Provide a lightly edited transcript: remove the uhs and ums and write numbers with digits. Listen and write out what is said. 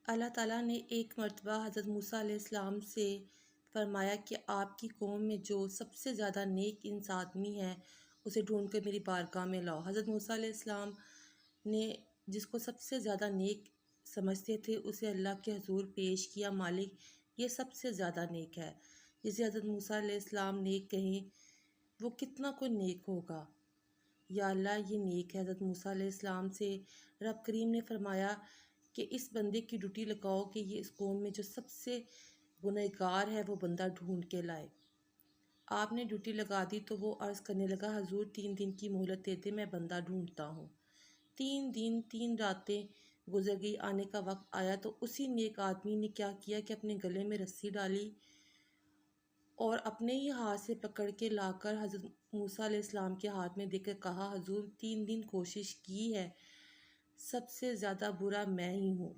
اللہ تعالیٰ نے ایک مرتبہ حضرت موسیٰ علیہ السلام سے فرمایا کہ آپ کی قوم میں جو سب سے زیادہ نیک انسان آدمی ہے اسے ڈھونڈ کر میری بارگاہ میں لاؤ۔ حضرت موسیٰ علیہ السلام نے جس کو سب سے زیادہ نیک سمجھتے تھے اسے اللہ کے حضور پیش کیا، مالک یہ سب سے زیادہ نیک ہے۔ جسے حضرت موسیٰ علیہ السلام نیک کہیں وہ کتنا کوئی نیک ہوگا، یا اللہ یہ نیک ہے۔ حضرت موسیٰ علیہ السلام سے رب کریم نے فرمایا کہ اس بندے کی ڈیوٹی لگاؤ کہ یہ اس قوم میں جو سب سے گنہگار ہے وہ بندہ ڈھونڈ کے لائے۔ آپ نے ڈیوٹی لگا دی تو وہ عرض کرنے لگا حضور 3 دن کی مہلت دے دے، میں بندہ ڈھونڈتا ہوں۔ 3 دن 3 راتیں گزر گئی، آنے کا وقت آیا تو اسی نیک آدمی نے کیا کیا کہ اپنے گلے میں رسی ڈالی اور اپنے ہی ہاتھ سے پکڑ کے لا کر حضرت موسیٰ علیہ السلام کے ہاتھ میں دے کر کہا حضور 3 دن کوشش کی ہے، سب سے زیادہ برا میں ہی ہوں۔